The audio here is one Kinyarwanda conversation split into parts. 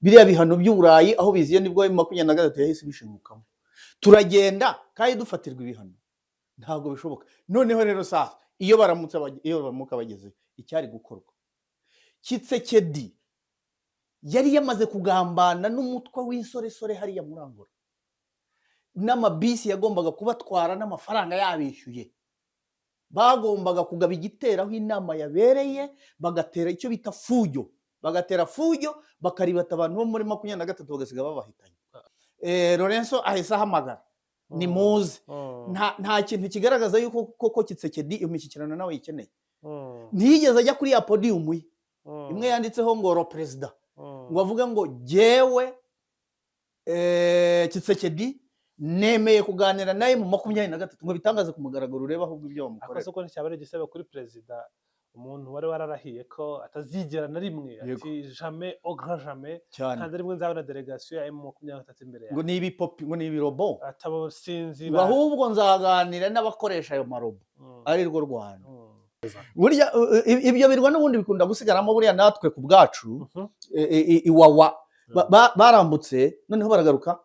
biriya bihano by'uburayi aho biziye nibwo 23 yahise bishingukamo turagenda kandi dufatirwa ibihano ntabwo bishoboka noneho rero sasa iyo baramuka bageze icyari gukorwa Tshisekedi yari yamaze kugambana n'umutwe w'insoresore hariya muri Angola n'amabisi yagombaga kubatwara n'amafaranga yabishyuye bagombaga kugaba igiteraho inama yabereye bagatera icyo bita fujo bagatera fujo bakaribata abantu bo muri 23 bagasiga babahitanye Lorenzo ahise ahamagara ni muze nta kintu kigaragaza yuko koko Tshisekedi imishyikirano nawe yikeneye ntiyigeze ajya kuri ya podium imwe yanditseho ngo ro president ngo avuga ngo jewe Tshisekedi nemeye kuganira naye mu 23 ngo bitangaze ku mugaragaro ureba ahubwo ibyo bamukorera akaso ko nticyabare gisaba kuri president umuntu wari wararahiye ko atazigera na rimwe ati jamais au grand jamais kandi rimwe nzabona delegation ya M23 imbere ngo ni ibipopi ngo ni ibirobo atabo sinzi ahubwo nzaganira n'abakoresha ayo marobo ari rwo Rwanda burya ibyo birwa n'ubundi bikunda gusigaramo buriya natwe ku bwacu iwawa barambutse noneho baragaruka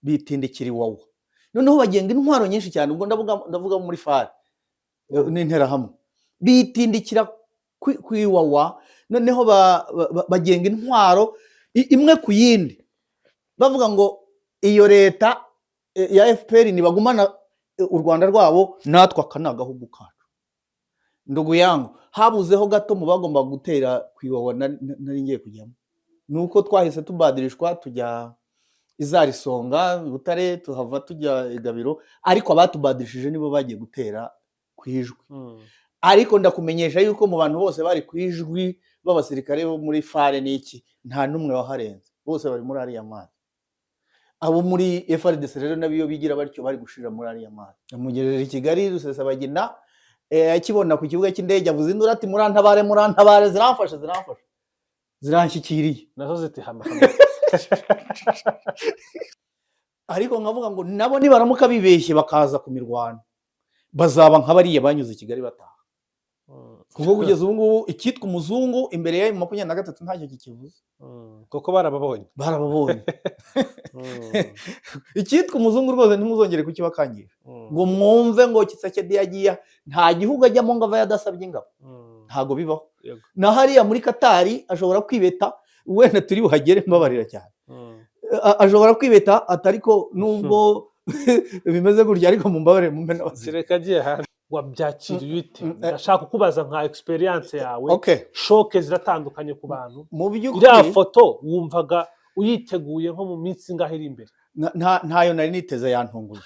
bitindikira iwawa noneho bagenga intwaro nyinshi cyane ubwo ndavuga muri fare n'intera hamwe bitindikira kwiwawa noneho bagenga intwaro imwe ku yindi bavuga ngo iyo leta ya FPR nibagumana u Rwanda rwabo natwe akanagahugu kacu ndugu yangu habuzeho gato mu bagomba gutera kwiwawa nari ngiye kujyamo nuko twahise tubadirishwa tujya Izarisonga Butare tuhava tujya Igabiro ariko abatubadirishije nibo bagiye gutera kwijwi ariko ndakumenyesha yuko mu bantu bose bari kwijwi b'abasirikare bo muri fare n'iki nta numwe waharenze bose bari muri ari amazi abo muri FRDC rero nabiyo bigira batyo bari gushira muri ari amazi amugerera i Kigali Rusesabagina akibona ku kibuga cy'indege avuze indura ati murantabare ziramfasha ziranshyikiriye nazo ziti hama ariko nkavuga ngo nabo nibaramuka bibeshye bakaza ku mirwano bazaba nk'abariye banyuze Kigali bataha kuko kugeza ubu ngubu ikitwa umuzungu imbere ya 23 ntacyo kikivuze kuko barababonye ikitwa umuzungu rwose ntimuzongere kukibakangisha ngo mwumve ngo Tshisekedi yagiye nta gihugu ajyamo ngo ava yadasabye ingabo ntago bibaho na hariya muri Katari ashobora kwibeta wenda turi buhagere mbabarira cyane ashobora kwibeta atariko nubwo bimeze gutya ariko mumbabarire mumpe n'abasireka agiye hanze wabyakiriye ute ndashaka kukubaza nka experience yawe shoke ziratandukanye ku bantu iriya foto wumvaga uyiteguye nko mu minsi ngaho iri imbere ntayo nari niteze yantunguye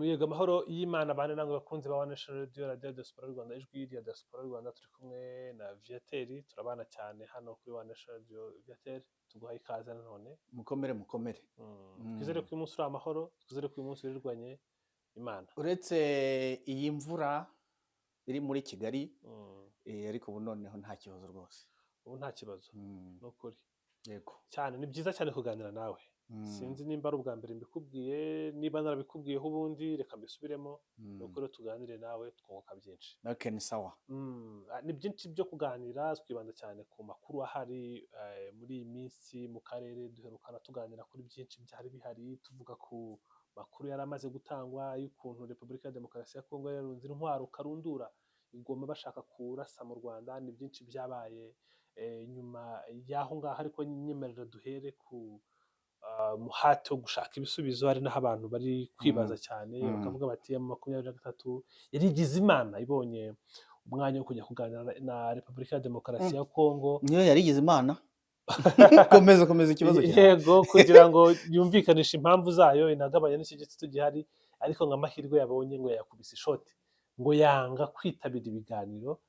yego amahoro y'Imana bane nango bakunze ba National Radio Diaspora Rwanda ijwi rya Diaspora Rwanda turi kumwe na Viateur turabana cyane hano kuri National Radio Viateur tuguhaye ikaze none mukomere twizere ko uyu munsi uri amahoro twizere ko uyu munsi urirwanye Imana uretse iyi mvura iri muri Kigali ariko ubu noneho nta kibazo rwose ubu nta kibazo n'ukuri yego cyane ni byiza cyane kuganira nawe sinzi nimba ari ubwa mbere mbikubwiye niba narabikubwiyeho ubundi reka mbisubiremo nuko rero tuganire nawe twunguka byinshi ni sawa ni byinshi byo kuganira twibanda cyane ku makuru ahari muri iyi minsi mu karere duherukana tuganira kuri byinshi byari bihari tuvuga ku makuru yari amaze gutangwa y'ukuntu Repubulika ya Demokarasi ya Kongo yarunze intwaro karundura igoma bashaka kurasa mu Rwanda ni byinshi byabaye nyuma y'aho ngaho ariko nyemerera duhere ku muhate wo gushaka ibisubizo hari naho abantu bari kwibaza cyane bakavuga bati ya 23 yarigize Imana ibonye umwanya wo kujya kuganira na Repubulika ya Demokarasi ya Kongo niyo yarigize Imana komeza ikibazo cyane yego kugira ngo yumvikanishe impamvu zayo inagabanya n'iki gito gihari ariko ngo amahirwe yabonye ngo yakubise ishoti ngo yanga kwitabira ibiganiro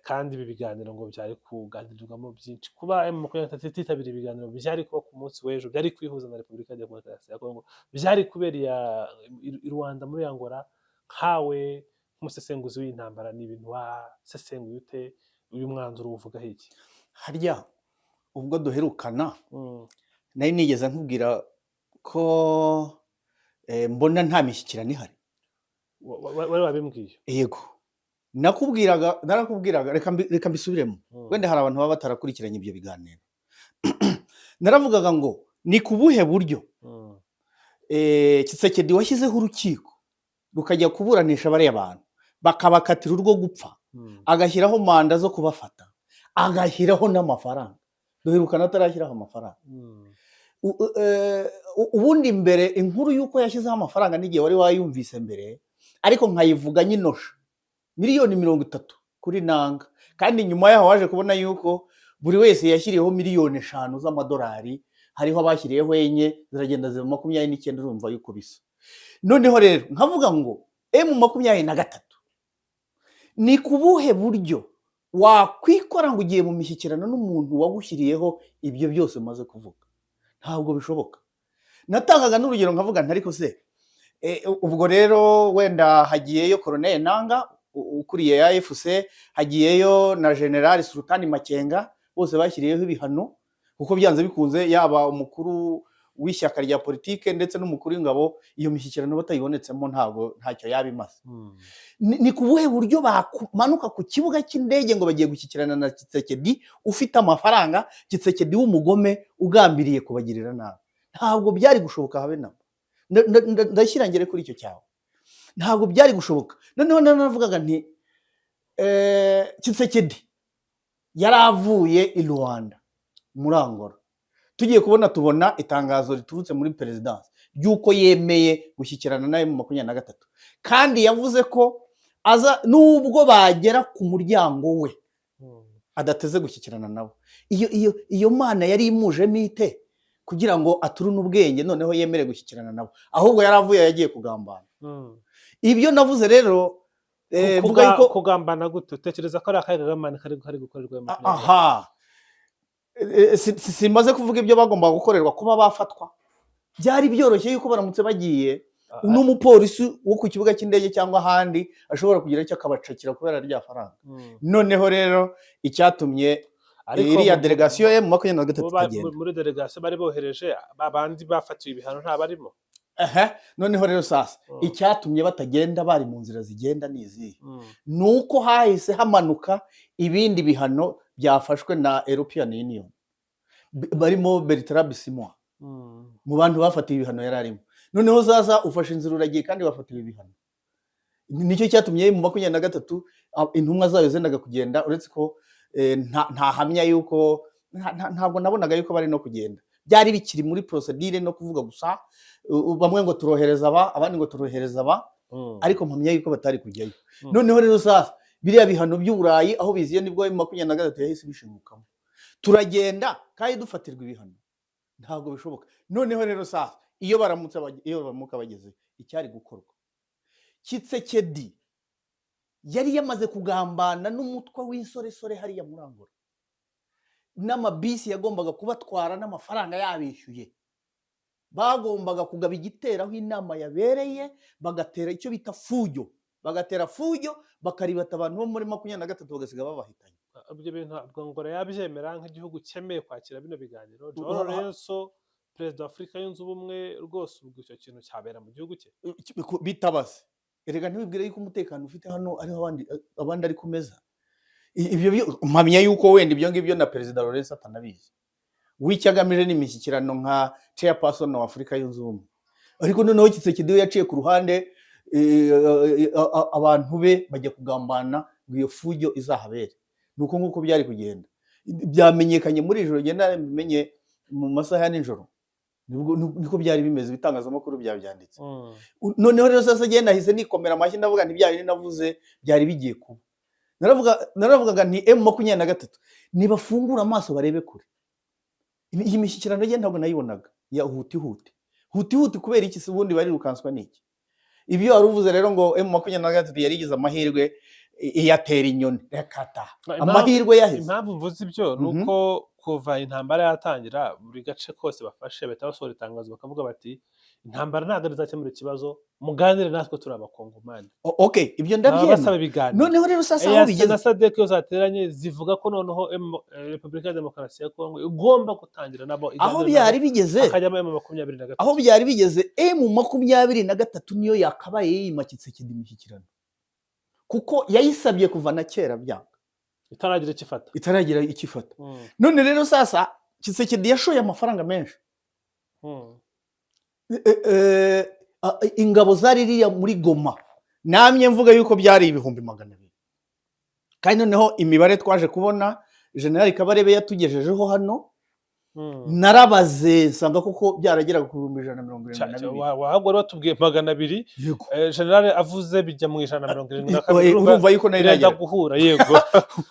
kandi ibi biganiro ngo byari kuganirirwamo byinshi. Kuba M23 ititabira ibiganiro byari kuba ku munsi w'ejo, byari kwihuza na Repubulika ya Demokarasi ya Kongo, byari kubera i Rwanda muri Angola, nkawe nk'umusesenguzi w'intambara ni ibintu wasesenguye ute, uyu mwanzuro uvugaho iki? Harya ubwo duherukana nari nigeze nkubwira ko mbona nta mishyikirano ihari. Wari wabimbwiye? Yego, narakubwiraga, reka mbisubiremo, wenda hari abantu baba batarakurikiranye ibyo biganiro. Naravugaga ngo ni ku buhe buryo Tshisekedi washyizeho urukiko rukajya kuburanisha bariya bantu, bakabakatira urwo gupfa, agashyiraho manda zo kubafata, agashyiraho n'amafaranga. Duherukana atarashyiraho amafaranga. Ubundi mbere inkuru y'uko yashyizeho amafaranga n'igihe wari wayumvise mbere, ariko nkayivuga nyinosha miliyoni 30 kuri nanga, kandi nyuma yaho waje kubona yuko buri wese yashyiriyeho miliyoni 5 z'amadolari, hariho abashyiriyeho enye ziragenda ziba 29, urumva yuko bisa. Noneho rero nkavuga ngo M23 ni kubuhe buryo wakwikora ngo ugiye mu mishyikirano n'umuntu wagushyiriyeho ibyo byose maze kuvuga? Ntabwo bishoboka. Natangaga n'urugero nkavuga ntariko se ubwo rero wenda hagiyeyo Colonel Nanga ukuriye ya FC, hagiyeyo na General Sultani Makenga, bose bashyiriyeho ibihano kuko byanze bikunze yaba umukuru w'ishyaka rya politike ndetse n'umukuru w'ingabo, iyo mishyikirano batayibonetsemo ntacyo yabimaze. Ni kubuhe buryo bamanuka ku kibuga cy'indege ngo bagiye gushyikirana na Tshisekedi ufite amafaranga, Tshisekedi w'umugome ugambiriye kubagirira nabi? Ntabwo byari gushoboka habe nabo. Ndashyira ngere kuri icyo cyawe, ntabwo byari gushoboka. Noneho nanavugaga nti Tshisekedi yaravuye i Rwanda muri Angola, tugiye tubona itangazo riturutse muri perezidansi ry'uko yemeye gushyikirana nawe mu 23, kandi yavuze ko aza nubwo bagera ku muryango we adateze gushyikirana nabo. Iyo mana yari imujemo ite kugira ngo aturune ubwenge noneho yemere gushyikirana nabo? Ahubwo yaravuye yagiye kugambana. Ibyo navuze rero vuga yuko kugambana gute? Utekereza ko ari akagamana kari gukorerwa mu aha simaze kuvuga ibyo bagomba gukorerwa kuba bafatwa. Byari byoroshye yuko baramutse bagiye n'umupolisi wo ku kibuga cy'indege cyangwa ahandi ashobora kugira icyo akabacakira kubera rya faranga. Noneho rero icyatumye iriya delegasiyo ye mu 23 tagenda muri delegasiyo bari bohereje abandi bafatiwe ibihano nta barimo. Noneho rero sasa icyatumye batagenda bari mu nzira zigenda nizihe, nuko hahise hamanuka ibindi bihano byafashwe na European Union, barimo Bertrand Bisimwa mu bantu bafatiwe ibihano yari arimo. Noneho zaza ufashe inzira uragiye kandi bafatiwe ibihano. Nicyo cyatumye mu 23 intumwa zayo zendaga kugenda, uretse ko nta hamya yuko ntabwo nabonaga yuko bari no kugenda. Byari bikiri muri procedure no kuvuga gusa, bamwe ngo turohereza abandi ngo turohereza ariko mpamya yuko batari kujyayo. Noneho rero sasa biriya bihano by'Uburayi aho biziye nibwo mu 23 yahise bishimukamo, turagenda kandi dufatirwa ibihano. Ntabwo bishoboka. Noneho rero sasa iyo baramuka bageze icyari gukorwa, Tshisekedi yari yamaze kugambana n'umutwe w'insoresore hariya muri Angola, n'amabisi yagombaga kubatwara n'amafaranga yabishyuye, bagombaga kugaba igiteraho inama yabereye, bagatera icyo bita fujo, bagatera fujo bakaribata abantu bo muri 23 bagasiga babahitanye. Ibyo bintu Angola yabyemera nk'igihugu cyemeye kwakira bino biganiro? Joao Lourenço, perezida wa Afurika yunze ubumwe, rwose ubwo icyo kintu cyabera mu gihugu cye bitabaze? Erega ntibibwire yuko umutekano ufite hano ariho abandi ari kumeza. Ibyo mpamya yuko wenda ibyo ngibyo na perezida Lourenço atanabizi. Wicyagamije n'imishyikirano nka chairperson wa Afurika yunze ubumwe, ariko noneho Tshisekedi yaciye ku ruhande, abantu be bajya kugambana ngo iyo fujo izahabere. Nuko nguko byari kugenda. Byamenyekanye muri ijoro, genda bimenye mu masaha ya nijoro, niko byari bimeze, bitangazamakuru byabyanditse. Noneho rero sasa genda hise nikomera amashyi ndavuga nti byari navuze byari bigiye kuba. Naravugaga nti M23 nibafungura amaso barebe kure. Iyi mishyikirano genda ntabwo nayibonaga ya huti kubera iki se ubundi bari rukanswa niki? Ibyo waruvuze rero ngo M23 yarigize amahirwe iyatera inyoni rekata Impamvu amahirwe yaheze. impamvu mvuze ibyo ni uko kuva intambara yatangira buri gace kose bafashe bahita basohora itangazo bakavuga bati intambara ntabwo izakemura ikibazo muganire natwe turi abakongomani. Okay, ibyo baba basaba ndabyemera. ibiganiro. Noneho rero sasa aho EAC bigeze na SADC iyo zateranye zivuga ko noneho Repubulika ya Demokarasi ya Kongo igomba gutangira nabo aho byari bigeze akajyamo M23. aho byari bigeze M23 niyo yakabaye yima Tshisekedi imishyikirano kuko yayisabye kuva na kera byanga itaragira ikifata. None rero sasa Tshisekedi yashoye amafaranga menshi. Ingabo zari riya muri Goma namye mvuga yuko byari 200,000 kandi noneho imibare twaje kubona General Kabarebe yatugejejeho hano narabaze nsanga kuko byarageraga ku 172. Wahagwa rero tubwiye 200. General avuze bijya mu 172. Urumva yuko nari najya guhura yego.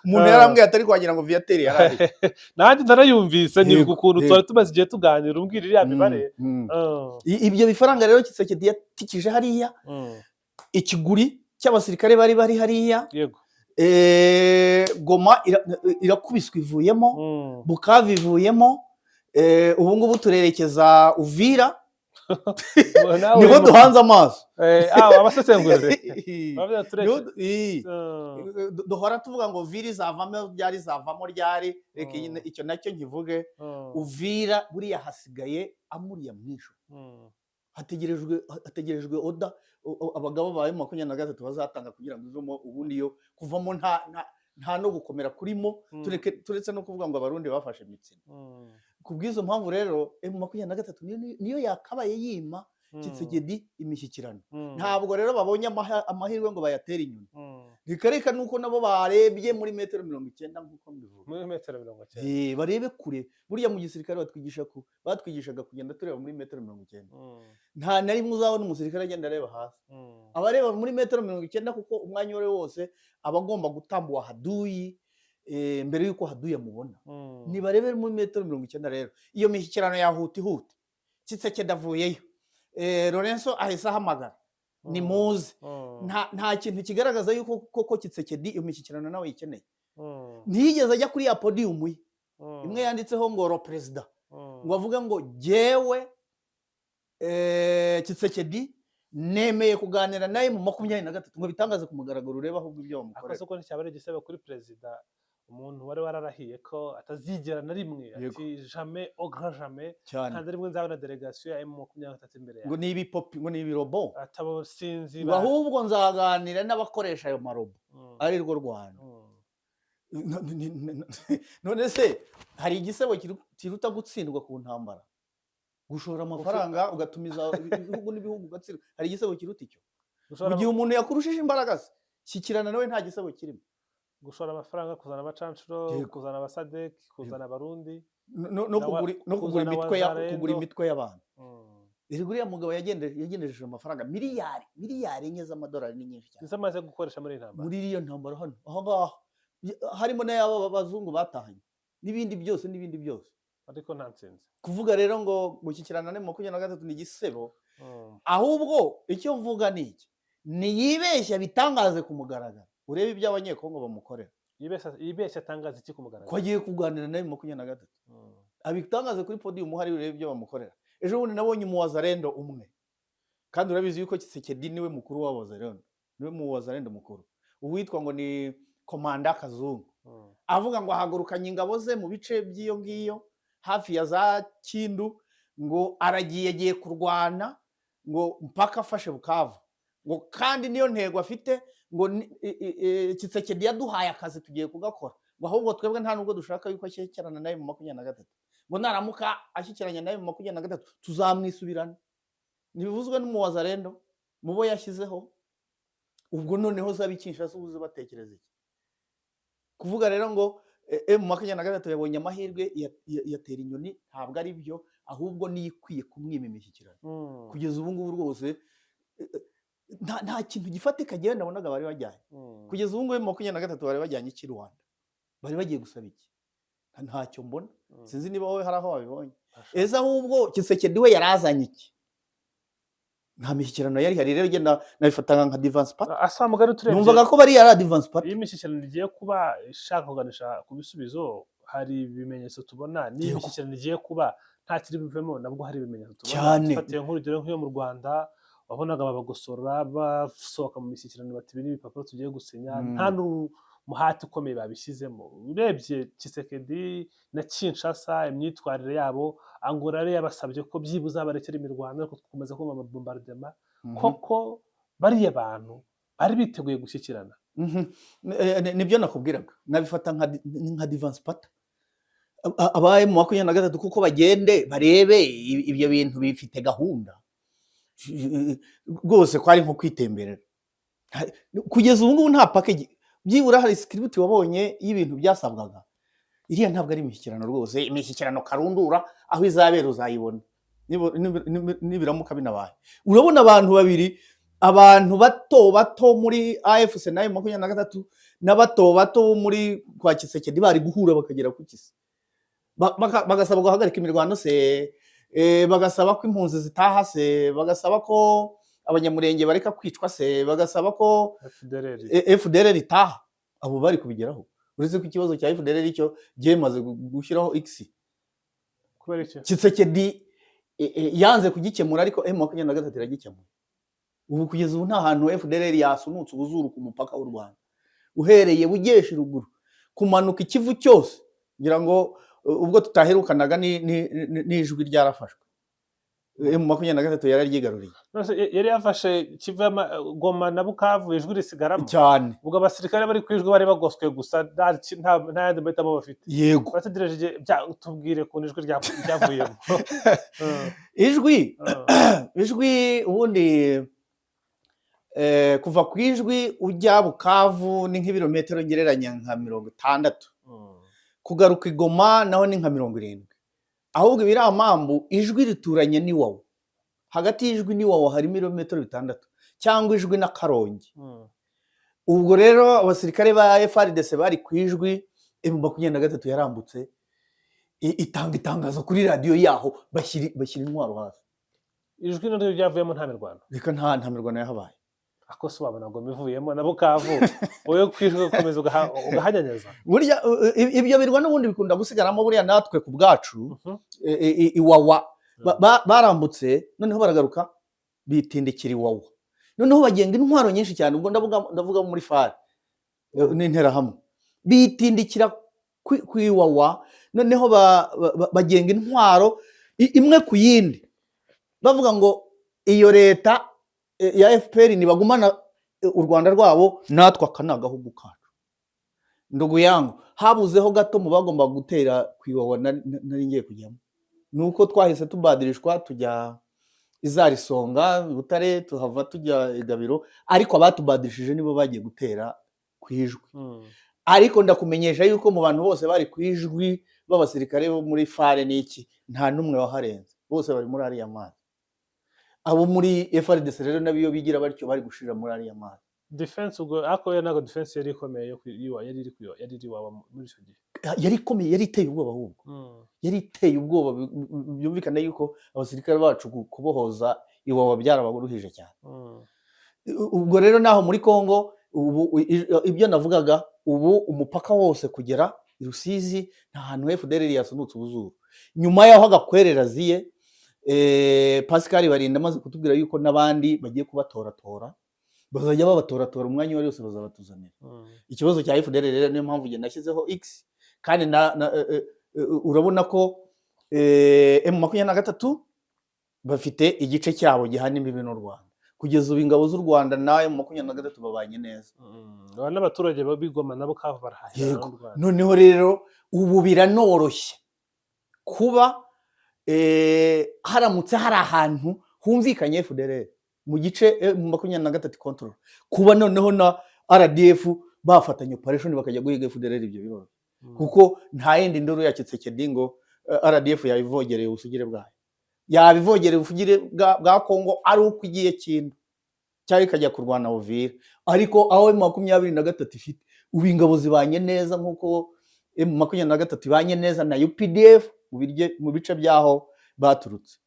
Umuntu yarambwiye atari kwagira ngo Viateur yarari. Nanjye narayumvise ni ukuntu twari tumaze igihe tuganira umbwira iriya mibare. Ibyo bifaranga rero Tshisekedi yatikije hariya ikiguri cy'abasirikare bari hariya. Yego. Goma irakubiswe ivuyemo, Bukavu ivuyemo, ubu ngubu turerekeza Uvira. Niho duhanze amaso. Abasesengurire duhora tuvuga ngo Uvira izavamo ryari, reka icyo nacyo nkivuge. Uvira buriya hasigaye amuriya mwisho, hategerejwe oda abagabo ba M23 bazatanga kugira ngo ivemo, ubundi yo kuvamo nta no gukomera kurimo, turetse no kuvuga ngo abarundi bafashe imitsino. Kubwizo mpamvu rero M23 niyo yakabaye yima Tshisekedi imishyikirano. Ntabwo rero babonye amahirwe ngo bayatere inyuma. Rikareka nuko nabo barebye muri metero 90 nkuko mbivuga. Muri metero 90. Barebe kure. Buriya mu gisirikare batwigishaga kugenda tureba muri metero 90. Nta nari muzabona umusirikare agenda areba hasi. Abareba muri metero 90 kuko umwanya wose abagomba gutambuwa haduyi mbere yuko haduye mubona. Nibarebe muri metero 90 rero. Iyo mishyikirano yahuti Tshisekedi avuyeyo. Lorenzo ahise ahamagara ni muze. Nta kintu kigaragaza yuko koko Tshisekedi iyo mishyikirano nawe yikeneye. Ntiyigeze ajya kuri ya podium imwe yanditseho ngo ro president ngo avuga ngo jewe Tshisekedi nemeye kuganira naye mu 23 ngo bitangaze ku mugaragaro ureba ahubwo ibyo bamukorera. Akoze ko nticyabare gisaba kuri president umuntu wari wararahiye ko atazigera na rimwe ati jamais au grand jamais kandi rimwe nzabona delegation ya M23 imbere yawe ngo ni ibipopi ngo ni ibirobo atabo sinzi ahubwo nzaganira n'abakoresha ayo marobo ari rwo Rwanda. None se hari igisebo kiruta gutsindwa ku ntambara, gushora amafaranga ugatumiza ibihugu n'ibihugu gatsiro, hari igisebo kiruta icyo? Mu gihe umuntu yakurushije imbaraga shyikirana nawe nta gisebo kirimo. Gushora amafaranga, kuzana abacanshuro, kuzana abasadek, kuzana abarundi no kugura imitwe y'abantu. Iriya mugabo yagendereje amafaranga miliyari enye z'amadolari ni nyinshi cyane. Zamaze gukoresha muri intambara. Muri iyo ntambara hano aho ngaho harimo n'abo bazungu batahanye n'ibindi byose ariko nta nsinzi. Kuvuga rero ngo gushyikirana na M23 ni igisebo, ahubwo icyo mvuga ni iki, niyibeshya bitangaze ku mugaragaro. Urebe ibyo abanyekongo bamukorera. Yibeshya atangaza iki ku mugaragaro? Ko agiye kuganira na M23. Abitangaze kuri podium hari urebe ibyo bamukorera. Ejo bundi nabonye umuwazarendo umwe. Kandi urabizi yuko Tshisekedi niwe mukuru w'abazarendo. Niwe muwazarendo mukuru. Uwitwa ngo ni Komanda Kazungu. Avuga ngo ahagurukanye ingabo ze mu bice by'iyo ngiyo hafi ya za Kindu, ngo agiye kurwana ngo mpaka afashe Bukavu. Ngo kandi niyo ntego afite, ngo Tshisekedi yaduhaye akazi tugiye kugakora. Ngo ahubwo twebwe nta nubwo dushaka yuko ashyikirana naye mu 23. Ngo naramuka ashyikiranye naye mu 23 tuzamwisubirana. Nibivuzwe n'umuwazarendo mubo yashyizeho. Ubwo noneho zabikinsha subuze batekereza iki? Kuvuga rero ngo M23 yabonye amahirwe yatera inyoni, ntabwo ari byo, ahubwo niyikwiye kumwima imishyikirano. Kugeza ubu ngubu rwose nta kintu gifatika genda nabonaga bari bajyanye. Kugeza ubu ngubu M23 bari bajyanye iki Rwanda? Bari bagiye gusaba iki? Ntacyo mbona. Sinzi niba wowe hari aho wabibonye. Eza ahubwo Tshisekedi we yarazanye iki? nta mishyikirano yari hari rero genda nabifataga nka advance party asa mugari turebye numvaga ko bari advance party iyi mishyikirano igiye kuba ishaka kuganisha ku bisubizo hari ibimenyetso tubona niyo mishyikirano igiye kuba nta kiri bivemo nabwo hari ibimenyetso tubona cyane dufatiye nk'urugero nk'iyo mu Rwanda wabonaga babagosora basohoka mu mishyikirano bati ibi ni ibipapuro tugiye gusinya nta n'umuhati ukomeye babishyizemo urebye Tshisekedi na Kinshasa imyitwarire yabo Angola yari yabasabye ko byibuze barekera imirwano ariko dukomeza kumva amabombardement koko bariya bantu bari biteguye gushyikirana nibyo nakubwiraga nabifata nka advance party abaye mu 23 kuko bagende barebe ibyo bintu bifite gahunda rwose kwari nko kwitemberera kugeza ubu ngubu nta package byibura hari script wabonye y'ibintu byasabwaga iriya ntabwo ari imishyikirano rwose imishyikirano karundura aho izabera uzayibona nibiramuka binabaye urabona abantu babiri abantu bato muri AFC na M23 n'abato muri kwa Kisekedi bari guhura bakagera ku Kisi bagasaba guhagarika imirwano se bagasaba ko impunzi zitaha se bagasaba ko abanyamurenge bareka kwicwa se bagasaba ko FDLR itaha abo bari kubigeraho uretse ko ikibazo cya FDLR cyo byemaze gushyiraho X kubera iki Kisekedi yanze kugikemura ariko M23 iragikemura ubu kugeza ubu nta hantu FDLR yasunutse ubuzuru ku mupaka w'u Rwanda uhereye bugeshi ruguru kumanuka ikivu cyose ngira ngo ubwo tutaherukanaga n'ijwi ryarafashwe M23 yararyigaruriye yari yafashe kiva Goma na Bukavu ijwi risigaramo cyane ubwo abasirikare bari kwijwi bari bagoswe gusa nta yandi mahitamo bafite yego bategereje tubwire ku ijwi ryavuyemo ijwi ubundi kuva ku ijwi ujya Bukavu ni nk'ibirometero ngereranya nka 60 kugaruka Igoma naho ni nka 70 ahubwo ibiramambu ijwi rituranye ni wawe hagati y'ijwi ni wawe hari ibirometero 6 cyangwa ijwi na Karongi ubwo rero abasirikare ba FARDC bari ku ijwi M23 yarambutse itanga itangazo kuri radio yaho bashyira intwaro hasi ijwi naryo ryavuyemo nta mirwano reka nta mirwano yahabaye akoso babona ngo mivuyemo na Bukavu wowe kwijwe gukomeza ugahanyanyaza burya ibyo birwa n'ubundi bikunda gusigaramo buriya natwe ku bwacu iwawa barambutse noneho baragaruka bitindikira iwawa noneho bagenga intwaro nyinshi cyane ubwo ndavuga muri FARDC n'intera hamwe bitindikira ku iwawa noneho bagenga intwaro imwe ku yindi bavuga ngo iyo leta ya FPR nibagumana u Rwanda rwabo natwe akanagahugu kacu ndugu yangu habuzeho gato mu bagomba gutera kwiwawa nari ngiye kujyamo nuko twahise tubadirishwa tujya Izarisonga Butare tuhava tujya Igabiro ariko abatubadirishije nibo bagiye gutera kwijwi ariko ndakumenyesha yuko mu bantu bose bari kwijwi b'abasirikare bo muri FARDC n'iki nta numwe waharenze bose bari muri ari amazi abo muri FARDC rero nabiyo bigira batyo bari gushira muri ari amazi defense ubwo ako nago defense yari ikomeye yo yari iri waba muri icyo gihe yari ikomeye yari iteye ubwoba ahubwo yari iteye ubwoba byumvikana yuko abasirikare bacu kubohoza iwawa byarabaruhije cyane ubwo rero naho muri Kongo ubu ibyo navugaga ubu umupaka wose kugera i Rusizi nta hantu FDLR yasunutse ubuzuru nyuma yaho agakwerera ziye Pascal Barinda amaze kutubwira yuko nabandi bagiye kubatoratora bazajya babatoratora umwanya wose bazabatuzanira ikibazo cya FDLR rero niyo mpamvu nge nashyizeho X kandi urabona ko M23 bafite igice cyabo gihana imbibi n'u Rwanda kugeza ubu ingabo z'u Rwanda nayo M23 babanye neza n'abaturage babigoma nabo Bukavu barahahira n'u Rwanda noneho rero ubu biranoroshye kuba haramutse hari ahantu humvikanye FDLR mu gice M23 control kuba noneho na RDF bafatanya operation bakajya guhiga FDLR ibyo biroro kuko nta yindi ndoro ya Kisekedi ngo RDF yabivogereye usugire bwayo yabivogereye ufugire bwa Kongo ari uko igiye kintu cyari kajya kurwana Uvira ariko aho M23 ifite ubu ingabo zibanye neza nkuko M23 ibanye neza na UPDF mu bice byaho baturutse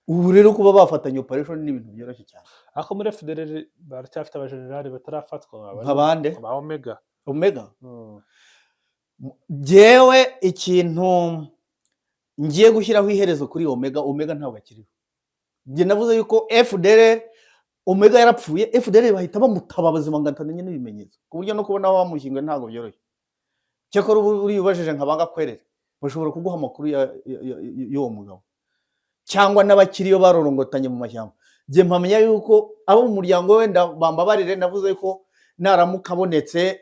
ubu rero kuba bafatanya operation ni ibintu byoroshye cyane. ariko muri FDLR baracyafite abajenerali batarafatwa nk'abande ba Omega. Omega. Jewe ikintu ngiye gushyiraho iherezo kuri Omega ntabwo akiriho. Njye navuze yuko FDLR Omega yarapfuye, FDLR bahita bamutababaza bangatanye n'ibimenyetso ku buryo no kubona bamushyinguye ntabwo byoroshye. Cyakora uri ubajije nkabanga kwerera bashobora kuguha amakuru y'uwo mugabo cyangwa n'abakiriyo barorongotanye mu mashyamba. Njye mpamenya yuko abo mu muryango wenda bambabarire, navuze ko naramuka abonetse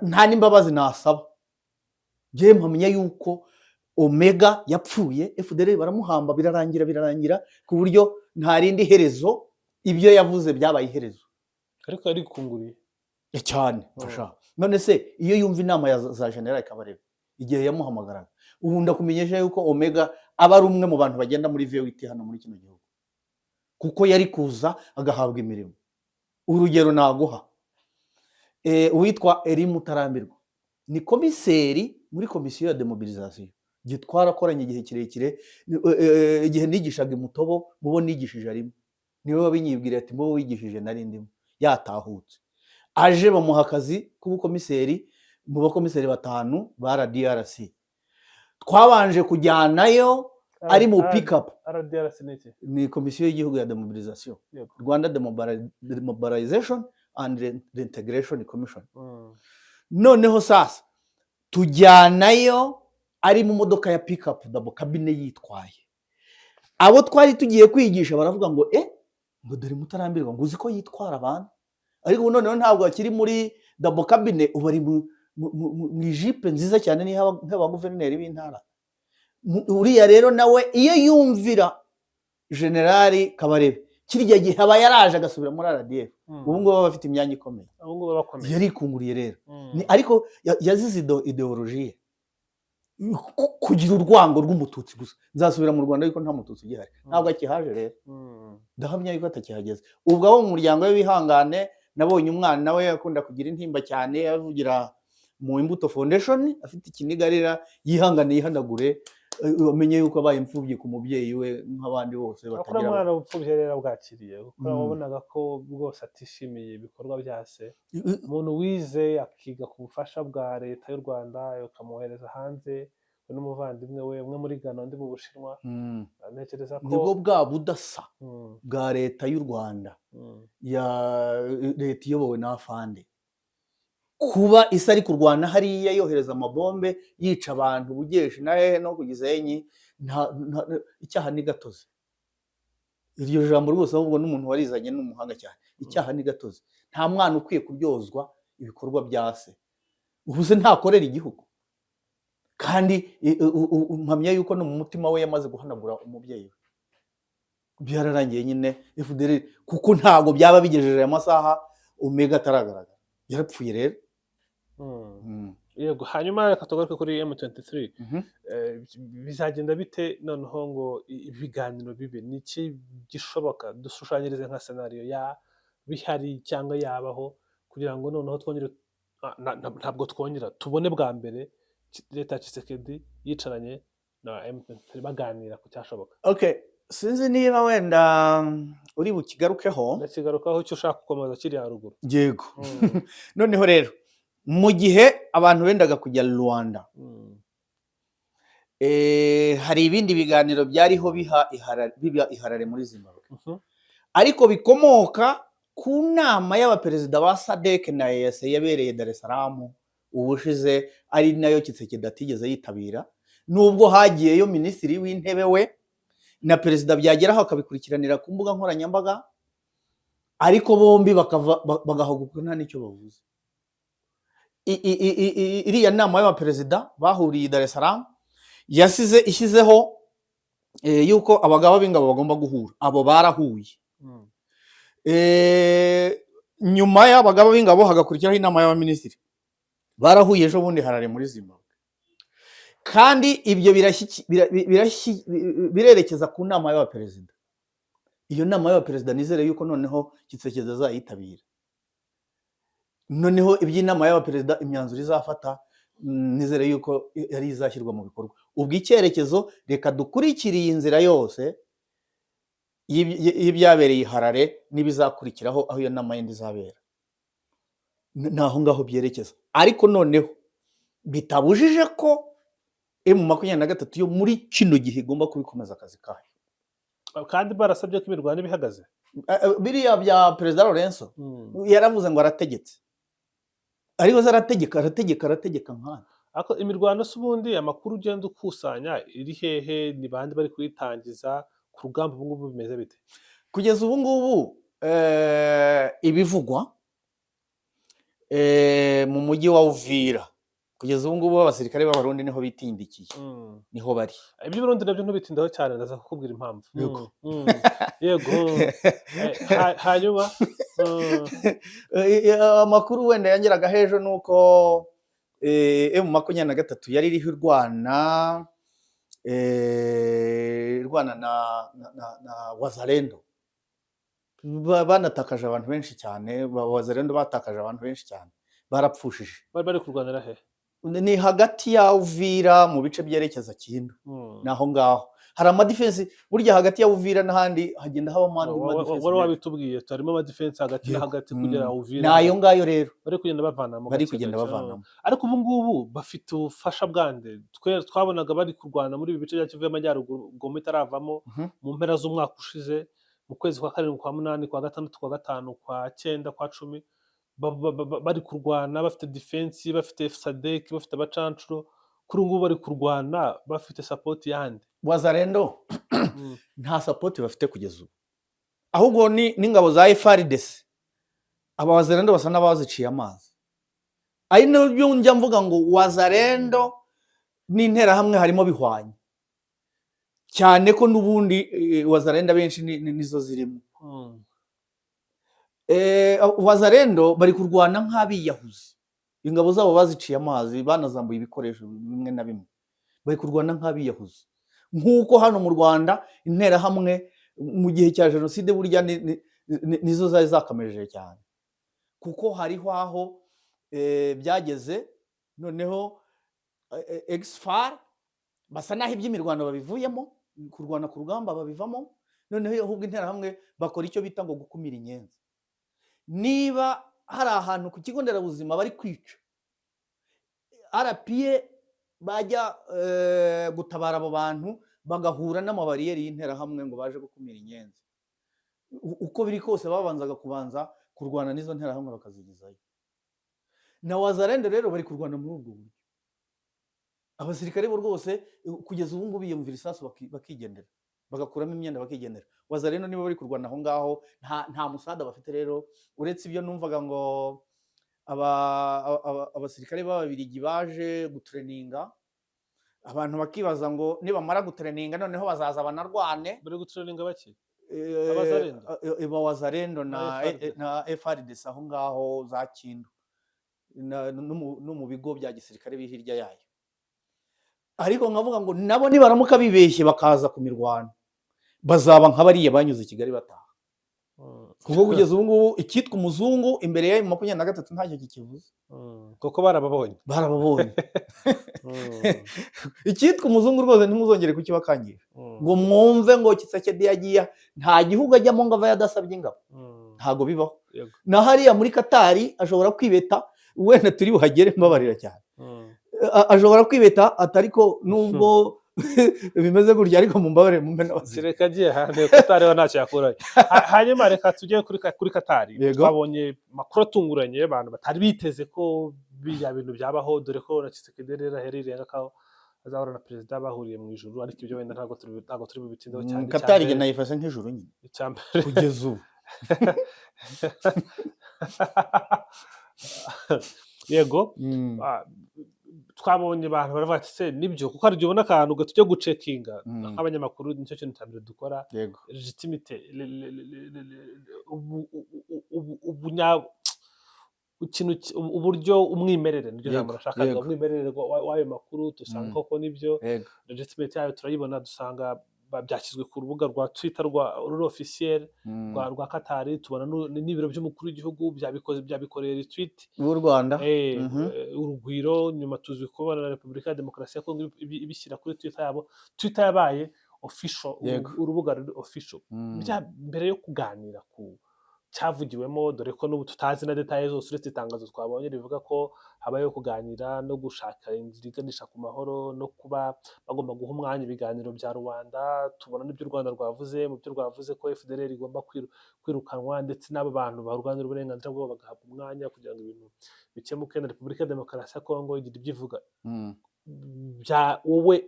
nta n'imbabazi nasaba. Njye mpamenya yuko Omega yapfuye, FDLR baramuhamba birarangira ku buryo nta rindi herezo, ibyo yavuze byabaye iherezo. Ariko yari kunguriye cyane bashaka. None se iyo yumva inama za General Kabarebe igihe yamuhamagaraga, ubu ndakumenyesha yuko Omega aba ari umwe mu bantu bagenda muri VWT hano muri kino gihugu, kuko yari kuza agahabwa imirimo. Urugero naguha, uwitwa Eri Mutarambirwa ni komiseri muri komisiyo ya demobilisation. Gitwara akoranye igihe kirekire, igihe nigishaga Mutobo mubo nigishije arimo, niwe wabinyibwira ati mubo wigishije nari ndimo, yatahutse aje bamuha akazi k'ubukomiseri mu bakomiseri 5 ba RDRC. Twabanje kujyanayo ari mu pick up. RDRC ni komisiyo y'igihugu ya demobilisation, Rwanda Demobilization and Reintegration Commission. Noneho sasa tujyanayo ari mu modoka ya pick up double cabine yitwaye. Abo twari tugiye kwigisha baravuga ngo ngo dore Mutarambirwa ngo uzi ko yitwara abantu, ariko noneho ntabwo akiri muri double cabine, ubu ari mu jipe nziza cyane ni nk'aba guverineri b'intara. Uriya rero nawe iyo yumvira Generali Kabarebe kirya gihe aba yaraje agasubira muri RDF, ubu ngo baba bafite imyanya ikomeye, yari kunguriye rero. Ariko yazize ideologie kugira urwango rw'umututsi gusa. Nzasubira mu Rwanda ariko nta mututsi ugihari, ntabwo akihaje rero, ndahamya yuko atakihageze. Ubwo abo mu muryango we bihangane, nabonye umwana nawe yakunda kugira intimba cyane, yavugira mu Imbuto Foundation, afite ikinigarira, yihangane yihanagure, bamenye yuko abaye imfubyi ku mubyeyi we nk'abandi bose batagira. Akora mwana upfubye rero bwakiriye, kuko wabonaga ko rwose atishimiye ibikorwa bya se. Umuntu wize akiga ku bufasha bwa leta y'u Rwanda ukamwohereza hanze, n'umuvandimwe we umwe muri Ghana undi mu Bushinwa. Ntekereza ko nibwo bwa budasa bwa leta y'u Rwanda, ya leta iyobowe na Afande, kuba isi ari kurwana hariya yohereza amabombe yica abantu bugeshe na hehe no kugeza yenyi, icyaha ni gatozi. Iryo jambo rwose ahubwo n'umuntu warizanye n'umuhanga cyane, icyaha ni gatozi. Nta mwana ukwiye kuryozwa ibikorwa bya se, ubu se ntakorera igihugu. Kandi mpamya yuko no mu mutima we yamaze guhanagura umubyeyi we. Byararangiye nyine FDLR, kuko ntago byaba bigejeje amasaha Omega ataragaragara, yarapfuye rero. Yego, hanyuma reka tugaruke kuri M23. Bizagenda bite noneho ngo ibiganiro bibe? Niki gishoboka? Dushushanyirize nka scenario ya bihari cyangwa yabaho, kugira ngo noneho twongere, ntabwo twongera tubone bwa mbere leta Tshisekedi yicaranye na M23 baganira ku cyashoboka. Okay, sinzi niba wenda uri bukigarukeho. Ndakigarukaho cyo ushaka gukomeza kiri haruguru. Yego. Noneho rero mu gihe abantu bendaga kujya Rwanda, hari ibindi biganiro byariho biba iharare muri Zimbabwe, ariko bikomoka ku nama y'abaperezida ba SADC na EAC yabereye Dar es Salaam ubushize, ari nayo Tshisekedi atigeze yitabira, nubwo hagiyeyo minisitiri w'intebe we na perezida byageraho akabikurikiranira ku mbuga nkoranyambaga, ariko bombi bagahaguruka nta nicyo bavuze. Iriya nama y'abaperezida bahuriye Dar es Salaam yasize ishyizeho yuko abagaba b'ingabo bagomba guhura, abo barahuye. Nyuma y'abagaba b'ingabo hagakurikiraho inama y'abaminisitiri, barahuye ejo bundi harare muri Zimbabwe, kandi ibyo birerekeza ku nama y'abaperezida. Iyo nama y'abaperezida nizere yuko noneho Tshisekedi azayitabira. Noneho iby'inama y'abaperezida imyanzuro izafata nizere yuko yari izashyirwa mu bikorwa. Ubwo icyerekezo, reka dukurikiriye inzira yose y'ibyabereye i Harare n'ibizakurikiraho aho iyo nama yindi izabera. Ni aho ngaho byerekeza, ariko noneho bitabujije ko M23 yo muri kino gihe igomba kubikomeza akazi kayo. kandi barasabye ko imirwano bihagaze. Biriya bya Perezida Lorenzo yaravuze ngo arategetse, ariko arategeka nkana. Ako imirwano se ubundi amakuru ugenda ukusanya iri hehe, ni bande bari kuyitangiza, ku rugamba ubu ngubu bimeze bite? Kugeza ubu ngubu ibivugwa mu mujyi wa Uvira, kugeza ubu ngubu abasirikare b'Abarundi niho bitindikiye, niho bari. Iby'Uburundi nabyo ntubitindaho cyane, ndaza kukubwira impamvu. Yego. Hanyuma amakuru wenda yangeraga hejuru nuko M23 yari iriho irwana na Wazalendo, banatakaje abantu benshi cyane. Wazalendo batakaje abantu benshi cyane, barapfushije. bari kurwanira he? Ni hagati ya Uvira mu bice byerekeza Kindu, naho ngaho hari amadefense. Burya hagati ya Uvira n'ahandi hagenda habamo andi madefense. Wari wabitubwiye harimo amadefense hagati na hagati kugera Uvira. Nayo ngayo rero bari kugenda bavanamo. Ariko ubu ngubu bafite ubufasha bwande. Twabonaga bari kurwana muri ibi bice bya Kivu y'Amajyaruguru, Goma itaravamo mu mpera z'umwaka ushize, mu kwezi kwa 7, kwa 8, kwa 6, kwa 5, kwa 9, kwa 10, bari kurwana bafite defense, bafite SADC, bafite abacancuro. Kuri ngubu bari kurwana bafite support yande. Wazalendo nta support bafite kugeza ubu, ahubwo n'ingabo za FARDC. Aba Wazalendo basa n'abaziciye amazi. Ari nabyo njya mvuga ngo Wazalendo n'intera hamwe harimo bihwanye cyane, ko n'ubundi Wazalendo benshi nizo zirimo. Wazalendo bari kurwana nk'abiyahuzi, ingabo zabo baziciye amazi, banazambuye ibikoresho bimwe na bimwe, bari kurwana nk'abiyahuzi. Nk'uko hano mu Rwanda intera hamwe mu gihe cya Jenoside burya nizo zari zakamejeje cyane, kuko hariho aho byageze noneho exfar basa naho iby'imirwano babivuyemo, kurwana ku rugamba babivamo, noneho ahubwo intera hamwe bakora icyo bita ngo gukumira inyenzi. Niba hari ahantu ku kigo nderabuzima bari kwica, RPA bajya gutabara abo bantu bagahura n'amabariyeri y'intera hamwe ngo baje gukumira inyenzi. Uko biri kose babanzaga kubanza kurwana n'izo ntera hamwe bakazigizayo. Na Wazalendo rero bari kurwana muri ubwo buryo. Abasirikare bo rwose kugeza ubu ngubu biyumvira isasu bakigendera, bagakuramo imyenda bakigendera. Wazalendo nibo bari kurwana aho ngaho, nta musada bafite rero, uretse ibyo numvaga ngo abasirikare b'Ababiligi baje gutreninga abantu, bakibaza ngo nibamara gutreninga noneho bazaza banarwane. Bari gutreninga baki? Wazalendo na FARDC aho ngaho za Kindu no mu bigo bya gisirikare biri hirya yayo. Ariko nkavuga ngo nabo nibaramuka bibeshye bakaza ku mirwano, bazaba nk'abariya banyuze Kigali bataha. Kuko kugeza ubu ngubu icyitwa umuzungu imbere ya M23 ntacyo kikivuze, kuko barababonye. Icyitwa umuzungu rwose ntimuzongere kukibakangisha ngo mwumve ngo Tshisekedi yagiye, nta gihugu ajyamo ngo ava yadasabye ingabo, ntago bibaho. Na hariya muri Katari ashobora kwibeta, wenda turi buhagere mbabarira cyane, ashobora kwibeta atariko nubwo bimeze gutya, ariko mumbabarire mumbe n'abasirikare. Sireka agiye hanze Katari wa ntacyo yakurayo. Hanyuma reka tujye kuri Katari. Twabonye makuru atunguranye, abantu batari biteze ko bijya bintu byabaho, dore ko na Tshisekedi rero aherereye ngakaho azahura na perezida bahuriye mu ijuru, ariko ibyo wenda ntago turi bubitindaho cyane. Katari je nayifashe nk'ijuru nyine icyambere kugeza ubu. Yego. Twabonye abantu baravuga ati se nibyo, kuko hari igihe ubona akantu tujya gucekinga nk'abanyamakuru, nicyo kintu cya mbere dukora. Legitimite, uburyo umwimerere, nibyo jambo nashakaga, umwimerere w'ayo makuru dusanga koko nibyo. Legitimite yayo turayibona, dusanga byashyizwe ku rubuga rwa Twitter rwa officiel rwa Katari, tubona n'ibiro by'umukuru w'igihugu byabikoreye retweet w'u Rwanda, urugwiro. Nyuma tuzi kubona na Repubulika ya Demokarasi ya Kongo ibishyira kuri Twitter yabo. Twitter yabaye official, Yego. urubuga ruri official. Mbere yo kuganira ku cyavugiwemo, dore ko n'ubu tutazi na detaye zose uretse itangazo twabonye rivuga ko habayeho kuganira no gushaka inzira iganisha ku mahoro no kuba bagomba guha umwanya ibiganiro bya rubanda. Tubona n'ibyo u Rwanda rwavuze, mu byo rwavuze ko FDLR igomba kwirukanwa ndetse n'abo bantu barwanira uburenganzira bwabo bagahabwa umwanya kugira ngo ibintu bikemuke, na Repubulika ya Demokarasi ya Kongo igira ibyo ivuga. Bya wowe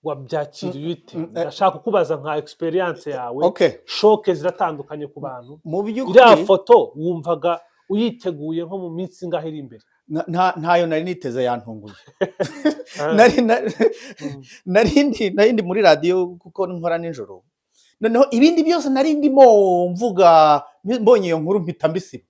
wabyakiriye ute? Ndashaka kukubaza nka experience yawe. Shoke ziratandukanye ku bantu. Mu by'ukuri iriya foto wumvaga uyiteguye nko mu minsi ngaho iri imbere? ntayo nari niteze yantunguye. nari ndi muri radiyo kuko nkora nijoro, noneho ibindi byose nari ndimo mvuga, mbonye iyo nkuru mpita mbisiba,